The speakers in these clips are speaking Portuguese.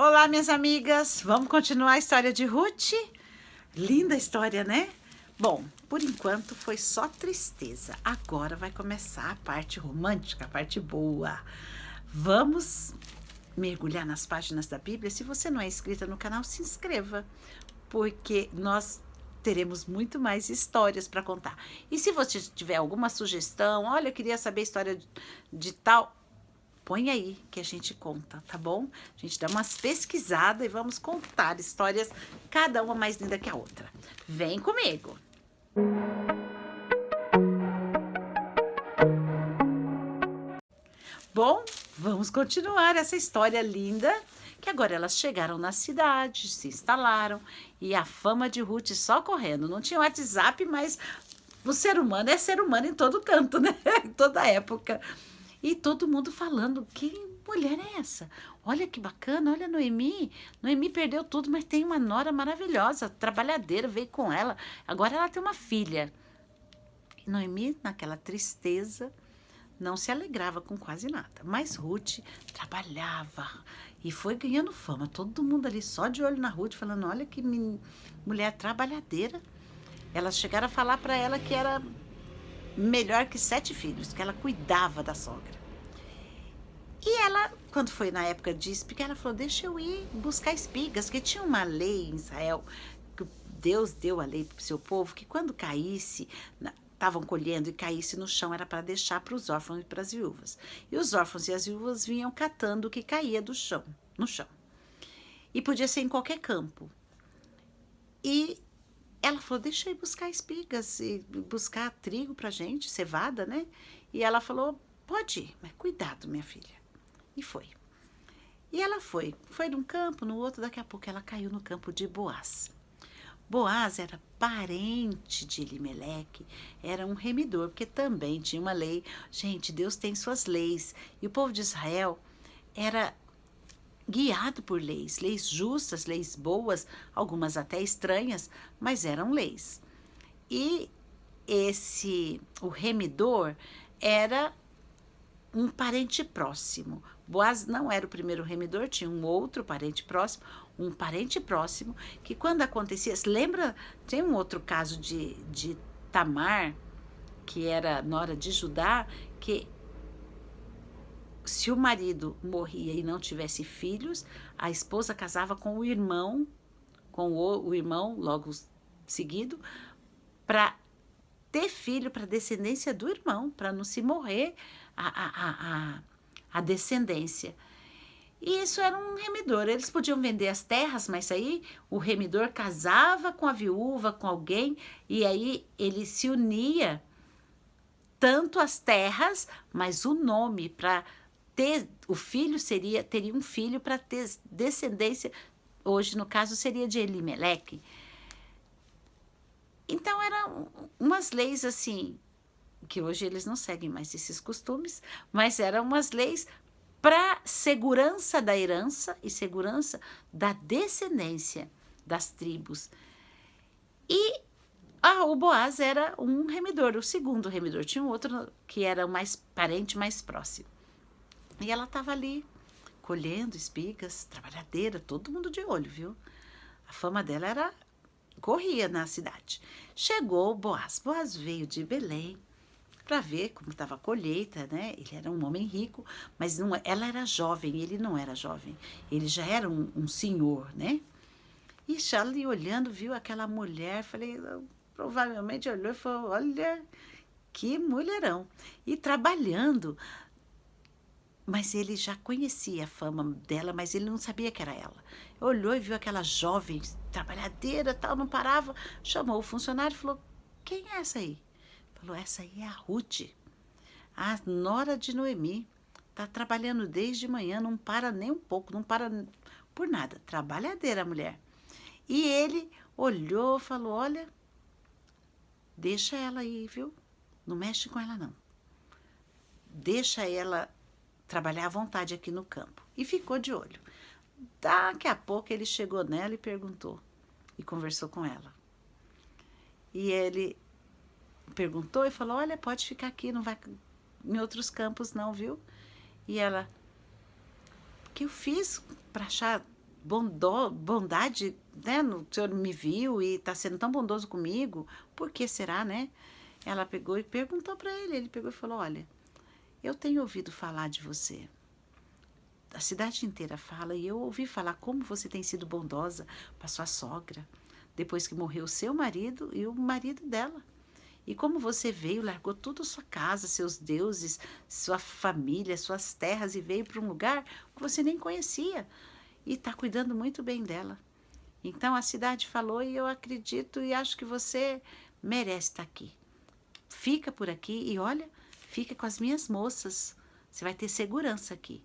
Olá, minhas amigas! Vamos continuar a história de Ruth? Linda história, né? Bom, por enquanto foi só tristeza. Agora vai começar a parte romântica, a parte boa. Vamos mergulhar nas páginas da Bíblia. Se você não é inscrita no canal, se inscreva, porque nós teremos muito mais histórias para contar. E se você tiver alguma sugestão, olha, eu queria saber a história de tal, põe aí que a gente conta, tá bom? A gente dá umas pesquisadas e vamos contar histórias, cada uma mais linda que a outra. Vem comigo! Bom, vamos continuar essa história linda, que agora elas chegaram na cidade, se instalaram, e a fama de Ruth só correndo. Não tinha WhatsApp, mas o ser humano é ser humano em todo canto, né? Em toda época. E todo mundo falando, que mulher é essa? Olha que bacana, olha a Noemi. Noemi perdeu tudo, mas tem uma nora maravilhosa, trabalhadeira, veio com ela. Agora ela tem uma filha. E Noemi, naquela tristeza, não se alegrava com quase nada. Mas Ruth trabalhava e foi ganhando fama. Todo mundo ali só de olho na Ruth, falando, olha que mulher trabalhadeira. Elas chegaram a falar para ela que era melhor que 7 filhos, que ela cuidava da sogra. E ela, quando foi na época de espiga, ela falou, deixa eu ir buscar espigas, porque tinha uma lei em Israel, que Deus deu a lei para o seu povo, que quando caísse, estavam colhendo e caísse no chão, era para deixar para os órfãos e para as viúvas. E os órfãos e as viúvas vinham catando o que caía do chão, no chão. E podia ser em qualquer campo. E ela falou, deixa eu ir buscar espigas e buscar trigo pra gente, cevada, né? E ela falou, pode ir, mas cuidado, minha filha. E foi. E ela foi num campo, no outro, daqui a pouco ela caiu no campo de Boaz. Boaz era parente de Elimeleque, era um remidor, porque também tinha uma lei. Gente, Deus tem suas leis. E o povo de Israel era guiado por leis, leis justas, leis boas, algumas até estranhas, mas eram leis. E o remidor era um parente próximo. Boaz não era o primeiro remidor, tinha um outro parente próximo, que quando acontecia, lembra, tem um outro caso de Tamar, que era nora de Judá, que se o marido morria e não tivesse filhos, a esposa casava com o irmão, logo seguido, para ter filho, para descendência do irmão, para não se morrer a descendência. E isso era um remidor. Eles podiam vender as terras, mas aí o remidor casava com a viúva, com alguém, e aí ele se unia tanto as terras, mas o nome para o filho teria um filho para ter descendência, hoje no caso seria de Elimeleque. Então eram umas leis assim, que hoje eles não seguem mais esses costumes, mas eram umas leis para segurança da herança e segurança da descendência das tribos. E o Boaz era um remidor, o segundo remidor, tinha um outro que era o parente mais próximo. E ela estava ali, colhendo espigas, trabalhadeira, todo mundo de olho, viu? A fama dela corria na cidade. Chegou o Boaz. Boaz veio de Belém para ver como estava a colheita, né? Ele era um homem rico, mas ela era jovem, ele não era jovem. Ele já era um senhor, né? E já ali olhando, viu aquela mulher, falei, provavelmente olhou e falou, olha, que mulherão. E trabalhando, mas ele já conhecia a fama dela, mas ele não sabia que era ela. Olhou e viu aquela jovem trabalhadeira, tal, não parava, chamou o funcionário e falou, quem é essa aí? Falou, essa aí é a Ruth, a nora de Noemi. Tá trabalhando desde manhã, não para nem um pouco, não para por nada. Trabalhadeira a mulher. E ele olhou e falou, olha, deixa ela aí, viu? Não mexe com ela, não. Deixa ela trabalhar à vontade aqui no campo. E ficou de olho. Daqui a pouco ele chegou nela e perguntou. E conversou com ela. E ele perguntou e falou, olha, pode ficar aqui, não vai em outros campos não, viu? E ela, o que eu fiz para achar bondade, né? O senhor me viu e está sendo tão bondoso comigo, por que será, né? Ela pegou e perguntou para ele. Ele pegou e falou: olha, eu tenho ouvido falar de você. A cidade inteira fala e eu ouvi falar como você tem sido bondosa para sua sogra, depois que morreu o seu marido e o marido dela. E como você veio, largou tudo sua casa, seus deuses, sua família, suas terras e veio para um lugar que você nem conhecia e está cuidando muito bem dela. Então a cidade falou e eu acredito e acho que você merece estar aqui. Fica por aqui e olha, fica com as minhas moças. Você vai ter segurança aqui.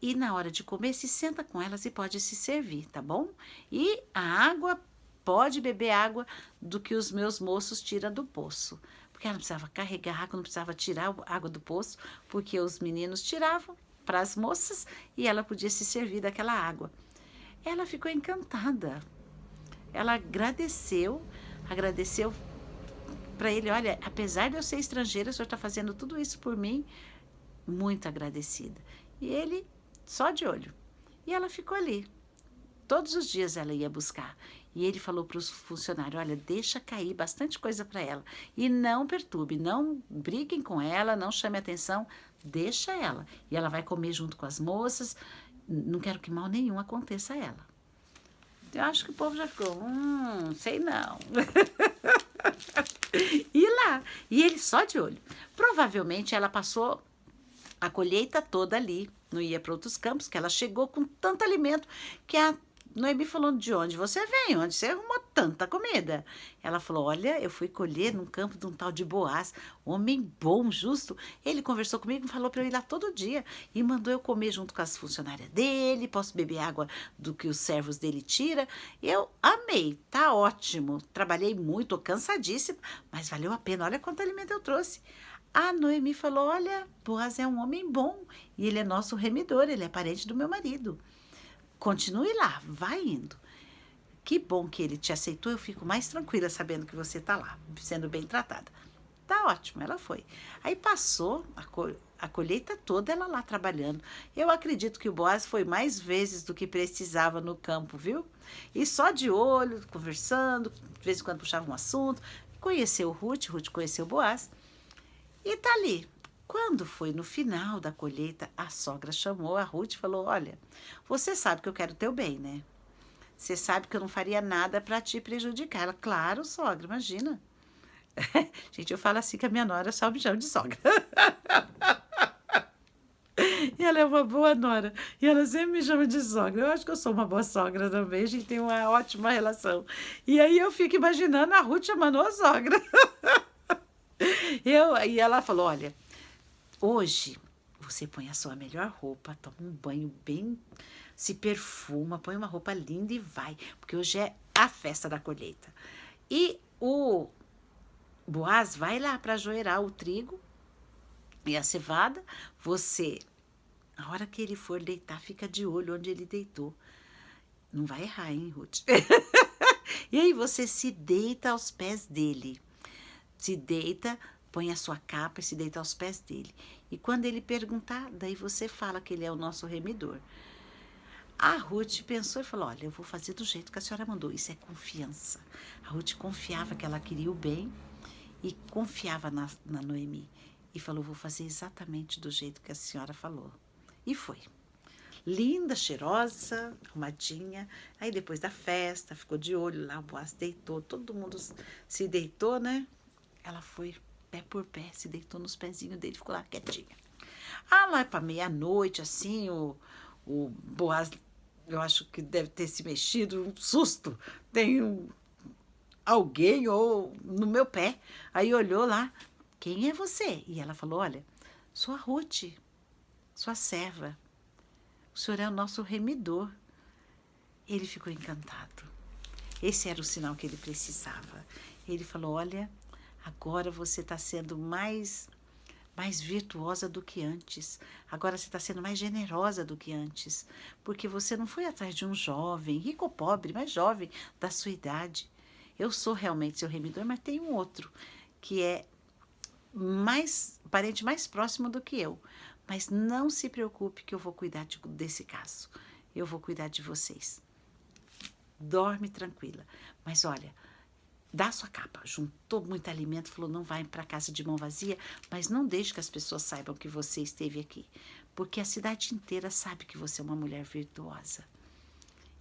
E na hora de comer, se senta com elas e pode se servir, tá bom? E a água, pode beber água do que os meus moços tiram do poço. Porque ela não precisava carregar água, não precisava tirar a água do poço, porque os meninos tiravam para as moças e ela podia se servir daquela água. Ela ficou encantada. Ela agradeceu para ele: olha, apesar de eu ser estrangeira, o senhor está fazendo tudo isso por mim, muito agradecida. E ele só de olho. E ela ficou ali. Todos os dias ela ia buscar. E ele falou para os funcionários: olha, deixa cair bastante coisa para ela. E não perturbe, não briguem com ela, não chame atenção, deixa ela. E ela vai comer junto com as moças. Não quero que mal nenhum aconteça a ela. Eu acho que o povo já ficou: sei não. E lá, e ele só de olho. Provavelmente ela passou a colheita toda ali, não ia para outros campos, que ela chegou com tanto alimento que a Noemi falou: de onde você vem? Onde você arrumou tanta comida? Ela falou: olha, eu fui colher num campo de um tal de Boaz, homem bom, justo. Ele conversou comigo e falou para eu ir lá todo dia e mandou eu comer junto com as funcionárias dele, posso beber água do que os servos dele tira. Eu amei, tá ótimo. Trabalhei muito, tô cansadíssima, mas valeu a pena. Olha quanto alimento eu trouxe. A Noemi falou: olha, Boaz é um homem bom e ele é nosso remidor, ele é parente do meu marido. Continue lá, vai indo. Que bom que ele te aceitou, eu fico mais tranquila sabendo que você está lá, sendo bem tratada. Tá ótimo, ela foi. Aí passou a colheita toda ela lá trabalhando. Eu acredito que o Boaz foi mais vezes do que precisava no campo, viu? E só de olho, conversando, de vez em quando puxava um assunto. Conheceu Ruth conheceu o Boaz. E tá ali. Quando foi no final da colheita, a sogra chamou a Ruth e falou: olha, você sabe que eu quero teu bem, né? Você sabe que eu não faria nada para te prejudicar. Ela: claro, sogra, imagina. Gente, eu falo assim que a minha nora só me chama de sogra. E ela é uma boa nora. E ela sempre me chama de sogra. Eu acho que eu sou uma boa sogra também. A gente tem uma ótima relação. E aí eu fico imaginando a Ruth chamando a sogra. E ela falou: olha, hoje você põe a sua melhor roupa, toma um banho bem, se perfuma, põe uma roupa linda e vai, porque hoje é a festa da colheita. E o Boaz vai lá para ajoelhar o trigo e a cevada. Você, a hora que ele for deitar, fica de olho onde ele deitou. Não vai errar, hein, Ruth? E aí você se deita aos pés dele. Se deita, põe a sua capa e se deita aos pés dele. E quando ele perguntar, daí você fala que ele é o nosso remidor. A Ruth pensou e falou: olha, eu vou fazer do jeito que a senhora mandou. Isso é confiança. A Ruth confiava que ela queria o bem e confiava na Noemi. E falou: vou fazer exatamente do jeito que a senhora falou. E foi. Linda, cheirosa, arrumadinha. Aí depois da festa, ficou de olho lá, o Boaz deitou, todo mundo se deitou, né? Ela foi pé por pé, se deitou nos pezinhos dele, ficou lá quietinha. Ah, lá para meia-noite, assim, o Boaz, eu acho que deve ter se mexido, um susto. Tem alguém ou no meu pé. Aí olhou lá: quem é você? E ela falou: olha, sou a Ruth, sua serva. O senhor é o nosso remidor. Ele ficou encantado. Esse era o sinal que ele precisava. Ele falou: olha, agora você está sendo mais virtuosa do que antes. Agora você está sendo mais generosa do que antes. Porque você não foi atrás de um jovem, rico ou pobre, mas jovem, da sua idade. Eu sou realmente seu remidor, mas tem um outro que é parente mais próximo do que eu. Mas não se preocupe que eu vou cuidar desse caso. Eu vou cuidar de vocês. dorme tranquila. Mas olha, dá sua capa. Juntou muito alimento, falou, não vai para casa de mão vazia, mas não deixe que as pessoas saibam que você esteve aqui, porque a cidade inteira sabe que você é uma mulher virtuosa.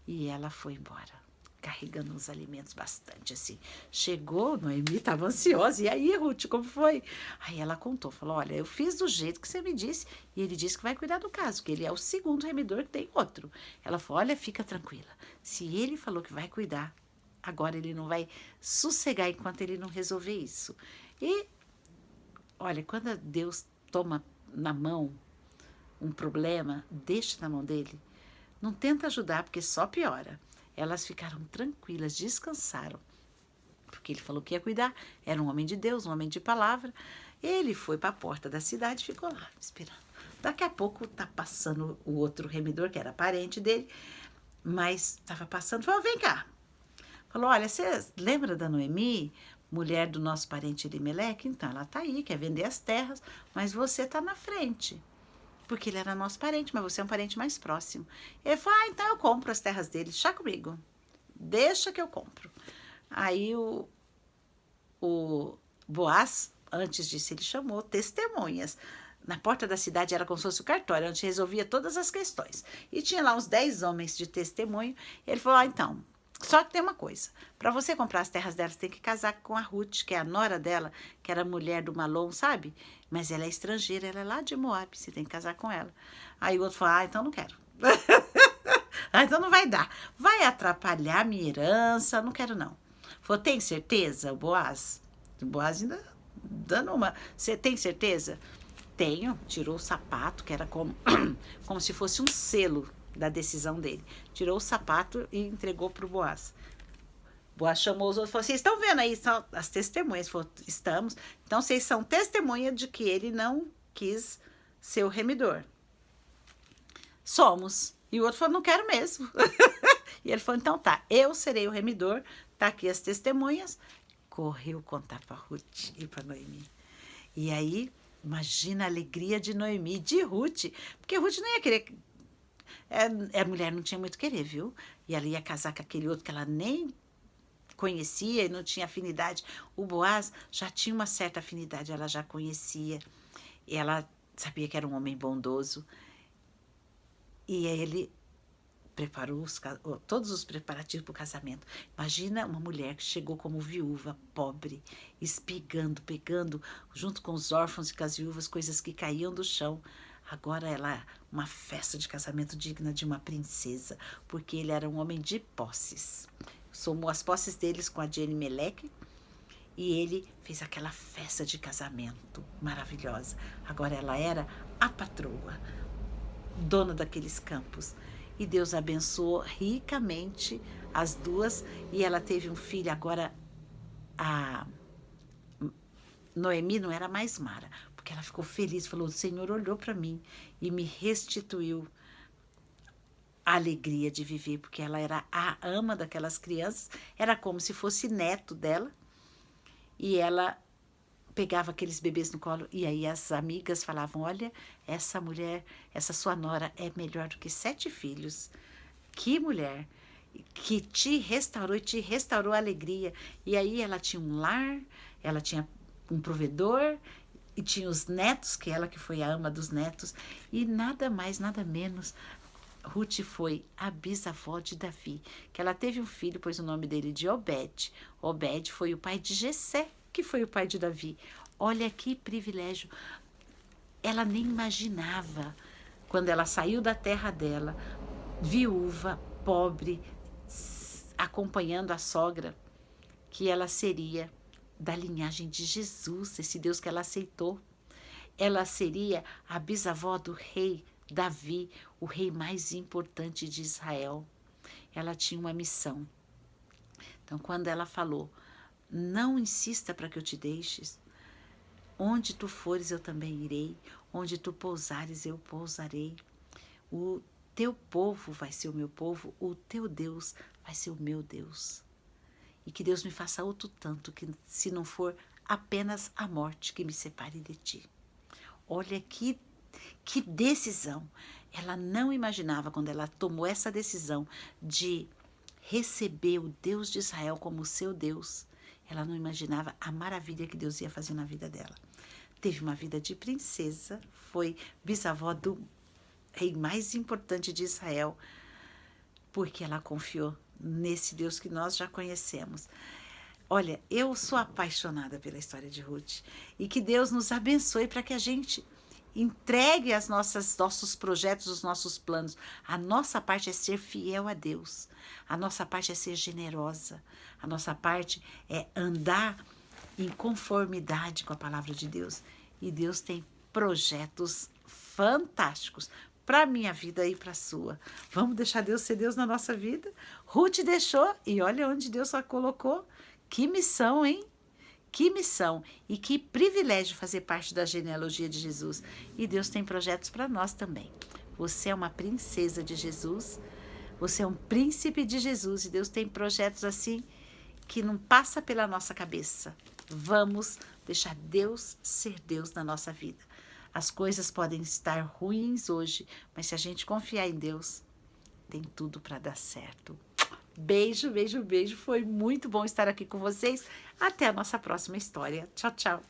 E ela foi embora, carregando os alimentos bastante assim. Chegou, Noemi estava ansiosa. E aí, Ruth, como foi? Aí ela contou, falou, olha, eu fiz do jeito que você me disse. E ele disse que vai cuidar do caso, que ele é o segundo remidor, que tem outro. Ela falou, olha, fica tranquila. Se ele falou que vai cuidar, agora ele não vai sossegar enquanto ele não resolver isso. E, olha, quando Deus toma na mão um problema, deixa na mão dele. Não tenta ajudar, porque só piora. Elas ficaram tranquilas, descansaram. Porque ele falou que ia cuidar. Era um homem de Deus, um homem de palavra. Ele foi para a porta da cidade e ficou lá, esperando. Daqui a pouco tá passando o outro remidor, que era parente dele, mas estava passando. Falou, vem cá. Falou, olha, você lembra da Noemi, mulher do nosso parente Elimeleque? Então, ela tá aí, quer vender as terras, mas você tá na frente. Porque ele era nosso parente, mas você é um parente mais próximo. Ele falou, então eu compro as terras dele, chá comigo. Deixa que eu compro. Aí o Boaz, antes disso, ele chamou testemunhas. Na porta da cidade era como se fosse o cartório, onde resolvia todas as questões. E tinha lá uns 10 homens de testemunho. Ele falou, então, só que tem uma coisa. Para você comprar as terras dela, você tem que casar com a Ruth, que é a nora dela, que era mulher do Malom, sabe? Mas ela é estrangeira, ela é lá de Moab, você tem que casar com ela. Aí o outro falou, então não quero. Então não vai dar. Vai atrapalhar minha herança, não quero não. Falou, tem certeza, o Boaz? O Boaz ainda dando uma... Você tem certeza? Tenho. Tirou o sapato, que era como, como se fosse um selo da decisão dele. Tirou o sapato e entregou para o Boaz. Boaz chamou os outros e falou, vocês estão vendo aí, são as testemunhas. Falou, estamos. Então, vocês são testemunha de que ele não quis ser o remidor. Somos. E o outro falou, não quero mesmo. E ele falou, então tá, eu serei o remidor, tá aqui as testemunhas. Correu contar para Ruth e para Noemi. E aí, imagina a alegria de Noemi, de Ruth, porque Ruth não ia querer... A mulher não tinha muito querer, viu? E ela ia casar com aquele outro que ela nem conhecia e não tinha afinidade. O Boaz já tinha uma certa afinidade, ela já conhecia. E ela sabia que era um homem bondoso. E ele preparou todos os preparativos para o casamento. Imagina uma mulher que chegou como viúva, pobre, espigando, pegando, junto com os órfãos e com as viúvas, coisas que caíam do chão. Agora ela, uma festa de casamento digna de uma princesa, porque ele era um homem de posses. Somou as posses deles com a de Elimeleque e ele fez aquela festa de casamento maravilhosa. Agora ela era a patroa, dona daqueles campos. E Deus abençoou ricamente as duas e ela teve um filho. Agora a Noemi não era mais Mara, porque ela ficou feliz, falou, o Senhor olhou para mim e me restituiu a alegria de viver, porque ela era a ama daquelas crianças, era como se fosse neto dela, e ela pegava aqueles bebês no colo, e aí as amigas falavam, olha, essa mulher, essa sua nora é melhor do que 7 filhos, que mulher, que te restaurou a alegria. E aí ela tinha um lar, ela tinha um provedor, e tinha os netos, que ela que foi a ama dos netos, e nada mais, nada menos, Ruth foi a bisavó de Davi, que ela teve um filho, pôs o nome dele de Obed. Obed foi o pai de Jessé, que foi o pai de Davi. Olha que privilégio. Ela nem imaginava, quando ela saiu da terra dela, viúva, pobre, acompanhando a sogra, que ela seria da linhagem de Jesus, esse Deus que ela aceitou. Ela seria a bisavó do rei Davi, o rei mais importante de Israel. Ela tinha uma missão. Então, quando ela falou, não insista para que eu te deixes, onde tu fores eu também irei, onde tu pousares eu pousarei, o teu povo vai ser o meu povo, o teu Deus vai ser o meu Deus. E que Deus me faça outro tanto, que se não for apenas a morte que me separe de ti. Olha que decisão. Ela não imaginava, quando ela tomou essa decisão de receber o Deus de Israel como seu Deus, ela não imaginava a maravilha que Deus ia fazer na vida dela. Teve uma vida de princesa, foi bisavó do rei mais importante de Israel, porque ela confiou nesse Deus que nós já conhecemos. Olha, eu sou apaixonada pela história de Ruth e que Deus nos abençoe para que a gente entregue as nossos projetos, os nossos planos. A nossa parte é ser fiel a Deus. A nossa parte é ser generosa. A nossa parte é andar em conformidade com a palavra de Deus. E Deus tem projetos fantásticos para a minha vida e para a sua. Vamos deixar Deus ser Deus na nossa vida? Ruth deixou e olha onde Deus a colocou. Que missão, hein? Que missão e que privilégio fazer parte da genealogia de Jesus. E Deus tem projetos para nós também. Você é uma princesa de Jesus, você é um príncipe de Jesus e Deus tem projetos assim que não passa pela nossa cabeça. Vamos deixar Deus ser Deus na nossa vida. As coisas podem estar ruins hoje, mas se a gente confiar em Deus, tem tudo para dar certo. Beijo, beijo, beijo. Foi muito bom estar aqui com vocês. Até a nossa próxima história. Tchau, tchau.